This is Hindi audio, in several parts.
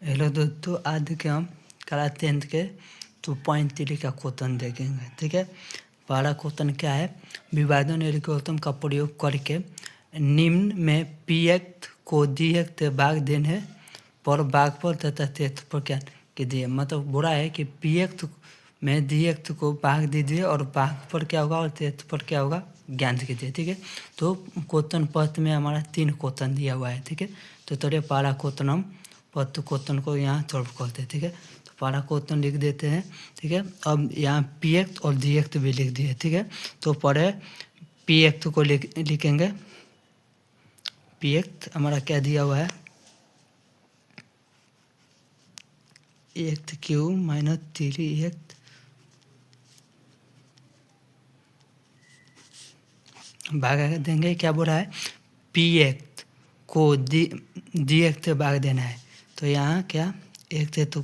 हेलो दोस्तों, आज देखिए हम क्लास 10th के 2.3 का क्वेश्चन देखेंगे। ठीक है, पहला क्वेश्चन क्या है, विभाजन एल्गोरिथम का प्रयोग करके निम्न में पी एक्स को डी एक्स से भाग देने पर भागफल तथा क्षेत्रफल क्या कीजिए। मतलब बुरा है कि पी एक्स में डी एक्स को भाग दीजिए और भागफल क्या होगा और क्षेत्रफल क्या होगा ज्ञान कीजिए। ठीक है, तो क्वेश्चन पत्र में हमारा 3 क्वेश्चन दिया हुआ है। ठीक है, तो चलिए पहला क्वेश्चन हम पद क्वेश्चन को यहाँ सॉल्व करते हैं। ठीक है, तो पहला क्वेश्चन लिख देते हैं। ठीक है, अब यहाँ पी एक्स और डी एक्स भी लिख दिए। ठीक है, तो पढ़े पी एक्स को लिखेंगे। पी एक्स हमारा क्या दिया हुआ है, एक्स क्यू माइनस 3x भाग देंगे। क्या बोल रहा है, पी एक्स को डी एक्स से भाग देना है। तो यहाँ क्या एक्स है तो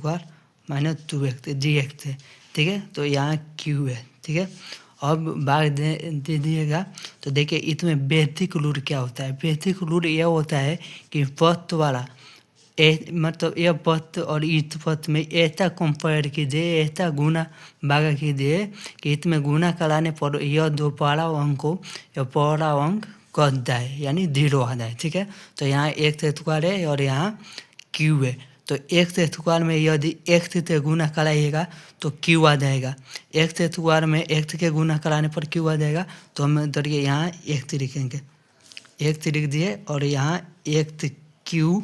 माइनस 2x डी एक्स है। ठीक है, तो यहाँ क्यू है। ठीक है, अब भाग दे दिएगा। तो देखिए इसमें बेसिक रूल क्या होता है। बेसिक रूल यह होता है कि फर्स्ट वाला मतलब यह पद और इस पद में ऐसा कंपेयर कीजिए, ऐसा गुना भागा कीजिए कि इसमें गुना कराने पर यह दो पहला अंक को यह पहला अंक कट जाए, यानी 0 आ जाए। ठीक है, तो यहाँ एक्स स्क्वायर है और यहाँ क्यू है। तो एक्स स्क्वायर में यदि एक्स से गुना कराइएगा तो क्यू आ जाएगा। एक्स स्क्वायर में एक्स के गुना कराने पर क्यू आ जाएगा। तो हम देखिए यहाँ एक्स लिखेंगे, एक्स लिख दिए और यहाँ एक्स क्यू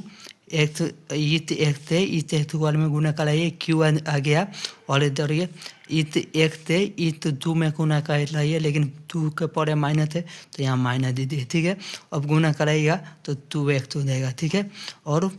एक्स इस एक्स से इस स्क्वायर में गुना कराइए, क्यू आ गया। और इधर ये इस एक्स से इस 2 में गुना कराइए, लेकिन 2 के पड़े माइनस है तो यहाँ माइनस दे दिए। ठीक है, अब गुना कराइएगा तो 2x हो जाएगा। ठीक है, और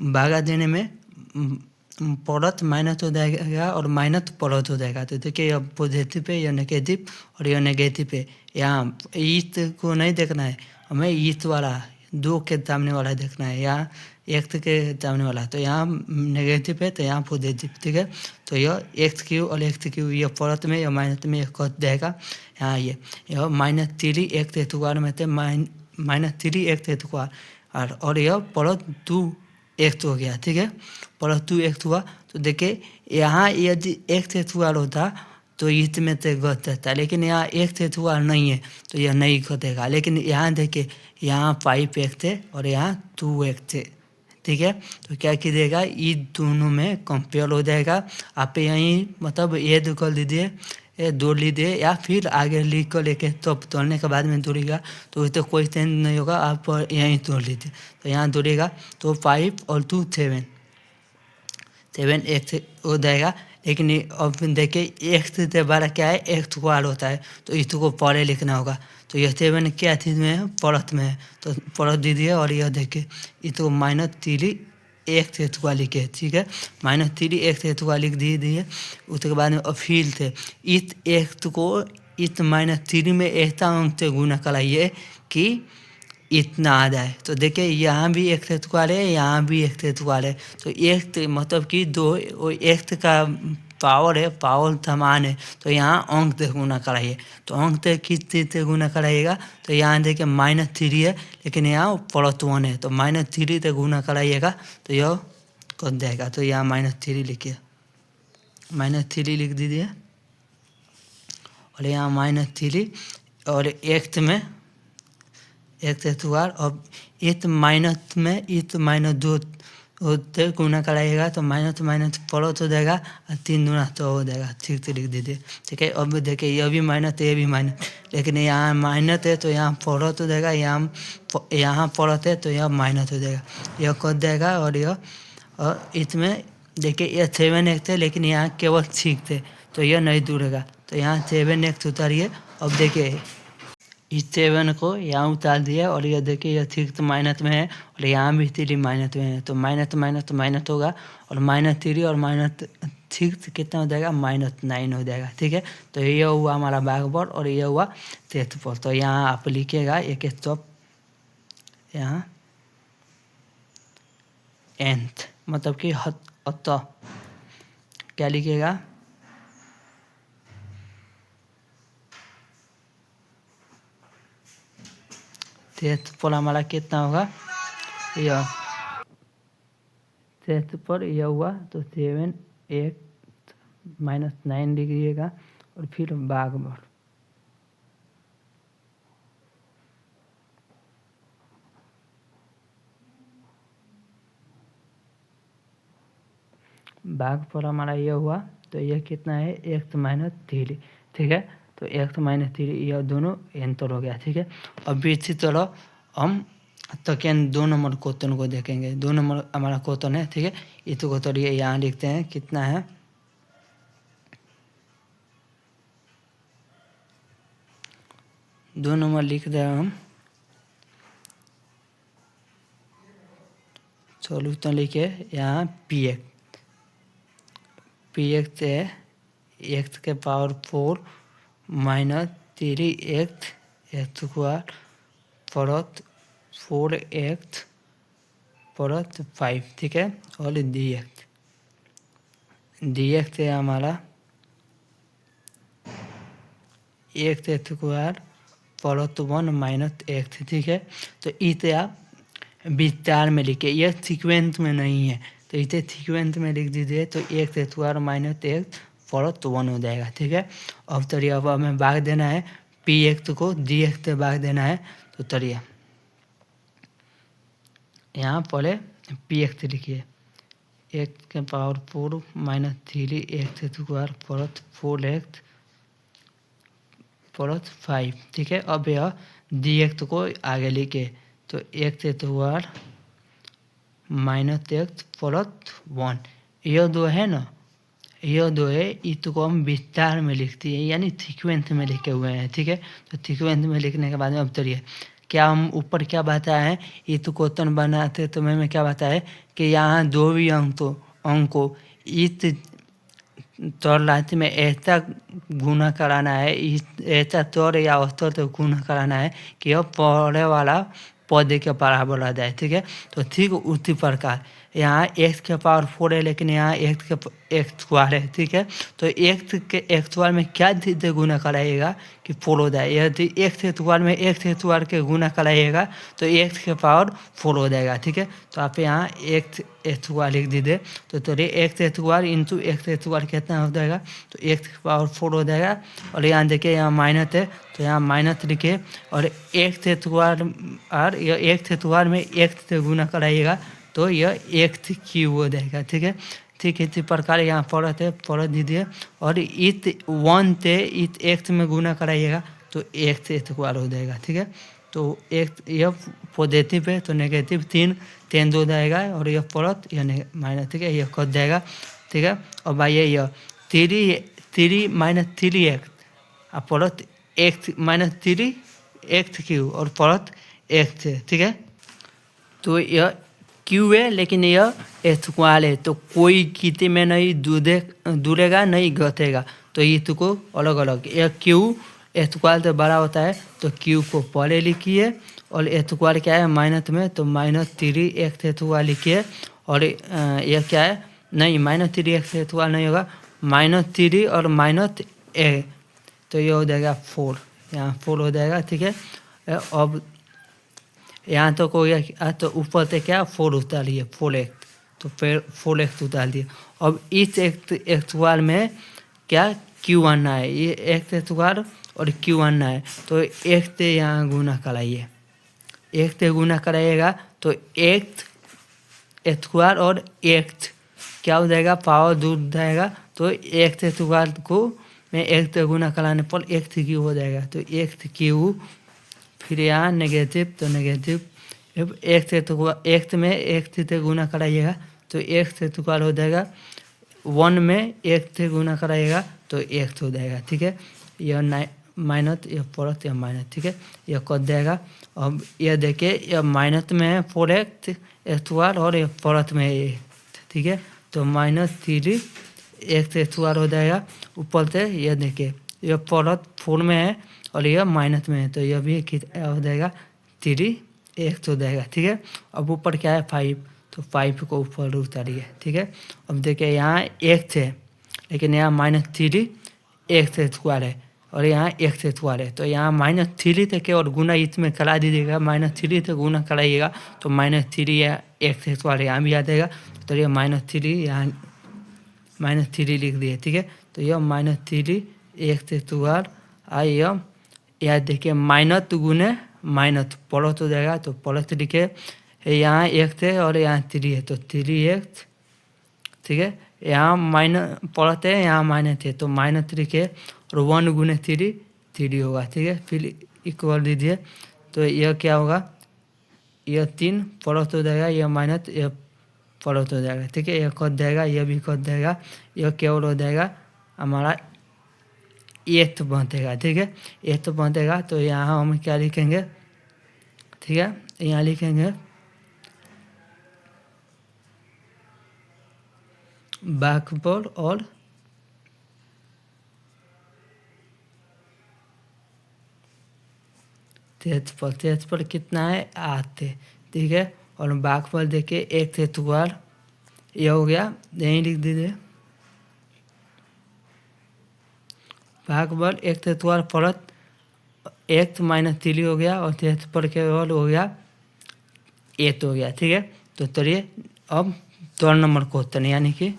भागा देने में प्लस माइनस हो जाएगा और माइनस प्लस हो जाएगा। तो देखिए यह पॉजिटिव है, यह नेगेटिव और यह नेगेटिव है। यहाँ इस को नहीं देखना है हमें, इस वाला 2 के सामने वाला देखना है, यहाँ एक्स के सामने वाला। तो यहाँ नेगेटिव है तो यहाँ पॉजिटिव। ठीक है, तो यह एक्स क्यू और एक्स क्यू यह प्लस में या माइनस में कट जाएगा। यहाँ यह माइनस 3x स्क्वायर में थे माइनस 3x स्क्वायर और यह प्लस 2x हो गया। ठीक है, प्लस 2x हुआ। तो देखिए यहाँ यदि एक्स स्क्वायर होता तो इसमें से घट जाता है, लेकिन यहाँ एक्स स्क्वायर नहीं है तो यह नहीं घटेगा। लेकिन यहाँ देखिए यहाँ 5x है और यहाँ 2x है। ठीक है, तो क्या कीजिएगा, ये दोनों में कंपेयर हो जाएगा। आप यहीं मतलब ये कर लीजिए, ये जोड़ लीजिए या फिर आगे लिख कर लेके तब तोड़ने के बाद में जोड़ेगा तो तो कोई चेंज नहीं होगा, आप यहीं जोड़ लीजिए। तो यहाँ जोड़ेगा तो 5 और 2 7 एक्स हो जाएगा। लेकिन अब देखिए एक्स से बड़ा क्या है, एक्स स्क्वायर होता है, तो इसको पहले लिखना होगा। तो यह 7 क्या चीज़ में है, प्लस में है, तो प्लस दीजिए। और यह देखिए इसको माइनस 3x स्क्वायर लिखे। ठीक है, माइनस 3x स्क्वायर लिख दीजिए। उसके बाद में फिर से इस एक्स को इस -3 में ऐसा अंक से गुना कराइए कि इतना आ जाए। तो देखिए यहाँ भी एक्स स्क्वायर है, यहाँ भी एक्स स्क्वायर है। तो एक्स मतलब कि दो एक्स का पावर है, पावर समान है। तो यहाँ अंक से गुना कराइए। तो अंक से किस चीज़ से गुना कराइएगा, तो यहाँ देखिए -3 है लेकिन यहाँ +1 है। तो -3 से गुना कराइएगा तो यह कट जाएगा। तो यहाँ -3 लिखिए, -3 लिख दीजिए और यहाँ -3 और एक्स में एक्स स्क्वायर। अब इस माइनस में इस -2 से गुना कराइएगा तो माइनस माइनस प्लस हो जाएगा और 3 दूना 100 हो जाएगा। ठीक से लिख दीजिए। ठीक है, अब देखिए यह भी माइनस ये भी माइनस, लेकिन यहाँ माइनस है तो यहाँ प्लस हो जाएगा, यहाँ प्लस है तो यह माइनस हो जाएगा, यह कट जाएगा। और इसमें देखिए यह 7x है लेकिन यहाँ केवल 6 है तो यह नहीं जुड़ेगा। तो यहाँ 7x उतारिए। अब देखिए इस 7 को यहाँ उतार दिया और यह देखिए यह 6 माइनस में है और यहाँ भी 3 माइनस में है। तो माइनस माइनस तो माइनस होगा और -3 और -6 कितना हो जाएगा, -9 हो जाएगा। ठीक है, तो यह हुआ हमारा भागफल और यह हुआ क्षेत्रफल। तो यहाँ आप लिखिएगा एक स्टॉप, यहाँ nth मतलब कि अतः क्या लिखिएगा, क्षेत्रफल हमारा कितना होगा, यह शेष पर यह हुआ तो 7 x -9 लिखिएगा और फिर भागफल हमारा यह हुआ तो यह कितना है x -3, ठीक है। तो x -3 यह दोनों एंटर हो गया, ठीक है। अब इसी तरह हम सेकेंड 2 नंबर क्वेश्चन को देखेंगे। 2 नंबर हमारा क्वेश्चन है, ठीक है। इस क्वेश्चन ये यहाँ लिखते हैं कितना है 2 नंबर लिख रहे हैं हम। सॉल्यूशन लिखे यहाँ px है x के power 4 -3x square plus 4x plus 5, ठीक है। और dx है हमारा x स्क्वायर प्लस 1 -x, ठीक है। तो इसे आप विस्तार में लिखे, यह सीक्वेंस में नहीं है तो इसे सीक्वेंस में लिख दीजिए तो x स्क्वायर -x प्लस 1 हो जाएगा, ठीक है। अब चलिए अब हमें भाग देना है px को dx से भाग देना है। तो चलिए यहाँ पहले px लिखिए x के power 4 -3x square plus 4x plus 5, ठीक है। अब यह dx को आगे लिखे तो x स्क्वायर -x प्लस 1, यह 2 है ना, यह 2 है, इसको हम विस्तार में लिखते हैं यानी सीक्वेंस में लिखे हुए हैं, ठीक है। तो सीक्वेंस में लिखने के बाद में अब चलिए क्या हम ऊपर क्या बताया है, ये तो क्वेश्चन बनाते तो मैं क्या बताया कि यहाँ 2 भी अंकों इस चर राशि में ऐसा गुना कराना है, इस ऐसा चर या औसत से गुना कराना है कि यह पहले वाला पौधे के बराबर आ जाए, ठीक है। तो ठीक उसी प्रकार यहाँ x के पावर 4 है लेकिन यहाँ x स्क्वायर है, ठीक है। तो x के x स्क्वायर में क्या चीज़ से गुना कराइएगा कि 4 हो जाए, यदि x स्क्वायर में x स्क्वायर के गुना कराइएगा तो x के पावर 4 हो जाएगा, ठीक है। तो आप यहाँ x स्क्वायर लिख दीजिए तो चलिए x square into x square कितना हो जाएगा तो x के पावर 4 हो जाएगा। और यहाँ देखिए यहाँ माइनस है तो यहाँ माइनस लिखिए और x स्क्वायर और यह x स्क्वायर में x से गुना कराइएगा तो यह x क्यूब हो जाएगा, ठीक है। ठीक इसी प्रकार यहाँ पढ़ दीजिए और इस 1 से इस x में गुना कराइएगा तो x स्क्वायर हो जाएगा, ठीक है। तो x यह पॉजिटिव है तो नेगेटिव 3 चेंज हो जाएगा और यह प्लस यह माइनस, ठीक है, यह कट जाएगा, ठीक है। और भाई यह 3 -3x और प्लस x -3 x क्यूब और प्लस x है, ठीक है। तो यह क्यू है लेकिन यह स्क्वायर है तो कोई किसी में नहीं जुड़ेगा नहीं घटेगा तो इसको अलग अलग, यह क्यू स्क्वायर से बड़ा होता है तो क्यू को पहले लिखिए और स्क्वायर क्या है माइनस में तो -3x स्क्वायर लिखिए और यह क्या है नहीं -3x स्क्वायर नहीं होगा -3 और -a तो यह हो जाएगा 4, यहाँ 4 हो जाएगा, ठीक है। अब यहाँ तो कोई तो ऊपर से क्या 4 उतारिए 4x तो फिर 4x उतार दिए। अब इस एक्स स्क्वायर में क्या क्यू आना है, ये एक्स स्क्वायर और क्यू आना है तो x से यहाँ गुना कराइए, x से गुना कराइएगा तो x स्क्वायर और x क्या हो जाएगा पावर दूर जाएगा तो x स्क्वायर को में x से गुना कराने पर x क्यू हो जाएगा तो x क्यू फिर यहाँ नेगेटिव तो नेगेटिव x में x से गुना कराइएगा तो x स्क्वायर हो जाएगा 1 में x से गुना कराइएगा तो x हो जाएगा, ठीक है। यह माइनस यह प्लस यह माइनस, ठीक है, यह कट जाएगा। अब यह देखिए यह माइनस में है 4x स्क्वायर और यह प्लस में है, ठीक है। तो -3 x स्क्वायर हो जाएगा ऊपर से, यह देखिए यह प्लस 4 में है और यह माइनस में है तो यह भी हो जाएगा 3x हो जाएगा, ठीक है। अब ऊपर क्या है 5 तो 5 को ऊपर उतारिए, ठीक है। अब देखिए यहाँ x है लेकिन यहाँ -3 x स्क्वायर है और यहाँ x स्क्वायर है तो यहाँ -3 से केवल गुना इसमें करा दीजिएगा, -3 से गुना कराइएगा तो -3 या x स्क्वायर यहाँ भी आ जाएगा तो ये -3 यहाँ -3 लिख दिए, ठीक है। तो यह -3 x स्क्वायर और यह देखिए माइनस गुने माइनस प्लस हो जाएगा, तो प्लस लिखे, यहाँ x है और यहाँ 3 है तो 3x, ठीक है। यहाँ माइनस प्लस है, यहाँ माइनस है तो -3 के और 1 गुने 3 होगा, ठीक है। फिर इक्वल दीजिए, तो यह क्या होगा, यह 3 प्लस हो जाएगा, यह माइनस, यह प्लस हो जाएगा, ठीक है। यह कट जाएगा, यह भी कट जाएगा, यह केवल हो जाएगा हमारा एथ बनेगा, ठीक है। एथ बनेगा तो यहाँ हम क्या लिखेंगे, ठीक है, यहाँ लिखेंगे भागफल और क्षेत्रफल कितना है 8 है, ठीक है। और भागफल देखिए x स्क्वायर, यह हो गया, यहीं लिख दीजिए भागफल x स्क्वायर प्लस x -3 हो गया और क्षेत्रफल केवल हो गया 8 हो गया, ठीक है। तो चलिए अब 3 नंबर क्वेश्चन यानी कि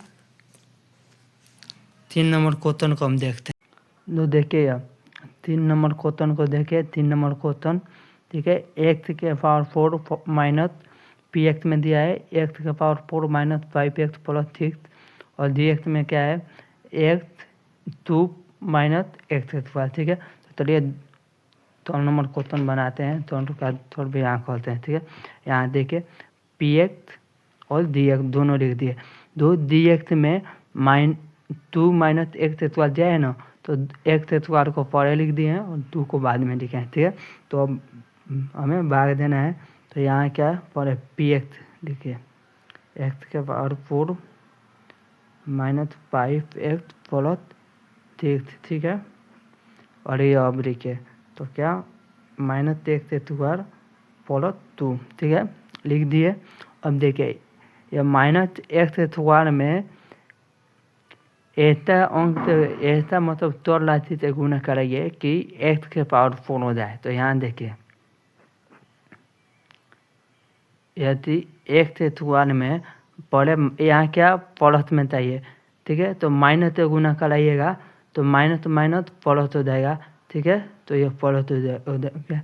3 नंबर क्वेश्चन को हम देखते हैं। तो देखिए अब 3 नंबर क्वेश्चन को देखिए, 3 नंबर क्वेश्चन, ठीक है। x के पावर 4 माइनस पी एक्स में दिया है x के पावर 4 माइनस 5x प्लस 6 और डी एक्स में क्या है x2 माइनस एक्स स्क्वायर, ठीक है। तो चलिए 3 नंबर क्वेश्चन बनाते हैं, थोड़ा भी यहाँ खोलते हैं, ठीक है। यहाँ देखिए पी एक्स और डी एक्स दोनों लिख दिए, दो डी एक्स में -2 माइनस एक्स स्क्वायर दिया है ना, तो एक्स स्क्वायर को पहले लिख दिए हैं और 2 को बाद में लिखे हैं, ठीक है। तो अब हमें भाग देना है, तो यहाँ क्या है पहले पी एक्स लिखिए, एक्स के पावर 4 माइनस 5x प्लस 6, ठीक है। और ये अब लिखिए, तो क्या -x स्क्वायर प्लस 2, ठीक है, लिख दिए। अब देखिए यह -x स्क्वायर में ऐसा अंक ऐसा मतलब चर राशि से गुना कराइए कि x के पावर 4 हो जाए। तो यहाँ देखिए यदि x स्क्वायर में पहले यहाँ क्या प्लस में चाहिए, ठीक है, तो माइनस से गुना कराइएगा तो माइनस माइनस प्लस हो जाएगा, ठीक है। तो यह प्लस हो जाएगा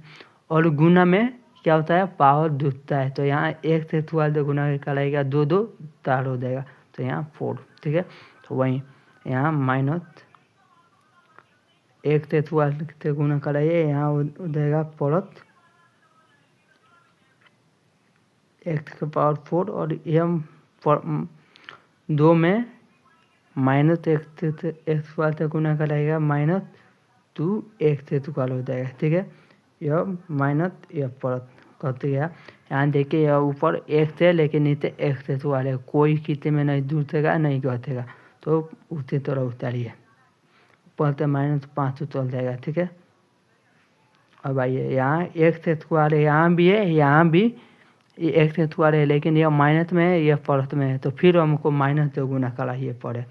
और गुना में क्या होता है पावर जुटता है, तो यहाँ x स्क्वायर से गुना कराइएगा 2 2 4 हो जाएगा, तो यहाँ 4, ठीक है। तो वहीं यहाँ माइनस x स्क्वायर से गुना कराइए, यहाँ हो जाएगा प्लस x के पावर 4 और यह 2 में माइनस एक्स स्क्वायर से गुना कराइएगा -2x स्क्वायर हो जाएगा, ठीक है। यह माइनस यह प्लस कट गया। यहाँ देखिए यह ऊपर x है लेकिन नीचे x स्क्वायर है, कोई किसी में नहीं जुटेगा नहीं घटेगा, तो उसी तरह उतारिए, ऊपर से -5 चल जाएगा, ठीक है। अब आइए यहाँ x स्क्वायर है, यहाँ भी है, यहाँ भी एक्स स्क्वायर है, लेकिन यह माइनस में है, यह प्लस में है, तो फिर हमको माइनस से गुना कराइए पड़े,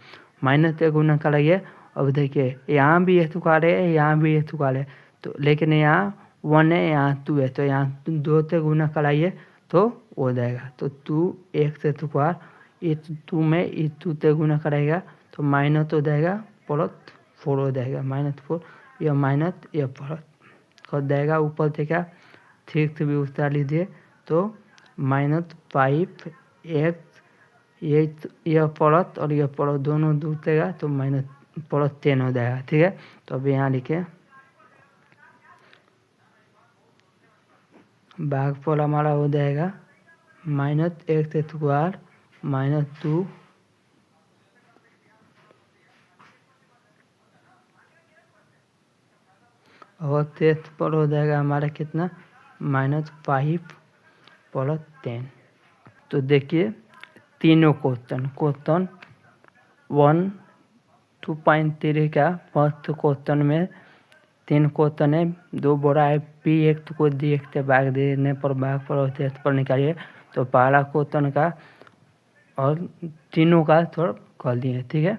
माइनस से गुना कराइए। अब देखिए यहाँ भी स्क्वायर है, यहाँ भी स्क्वायर है, तो लेकिन यहाँ 1 है, यहाँ 2 है, तो यहाँ 2 से गुना कराइए तो हो जाएगा। तो 2x स्क्वायर, इस 2 में इस 2 से गुना कराइएगा तो माइनस हो जाएगा प्लस 4 हो जाएगा, -4, यह माइनस यह प्लस कर जाएगा। ऊपर से क्या 6 भी उतार लीजिए, तो -5x, यह प्लस और यह प्लस दोनों जुटेगा तो +10 हो जाएगा, ठीक है। तो अब यहाँ लिखे भागफल हमारा हो जाएगा -x स्क्वायर -2 और क्षेत्रफल हो जाएगा हमारा कितना -5 + 10। तो देखिए तीनों क्वेश्चन 1 2.3 का फर्स्ट क्वेश्चन में 3 क्वेश्चन है, 2 बोला है पी एक्स को डी एक्स से भाग देने पर भागफल और क्षेत्रफल निकालिए। तो पहला क्वेश्चन का और तीनों का थोड़ा कर दिए, ठीक है।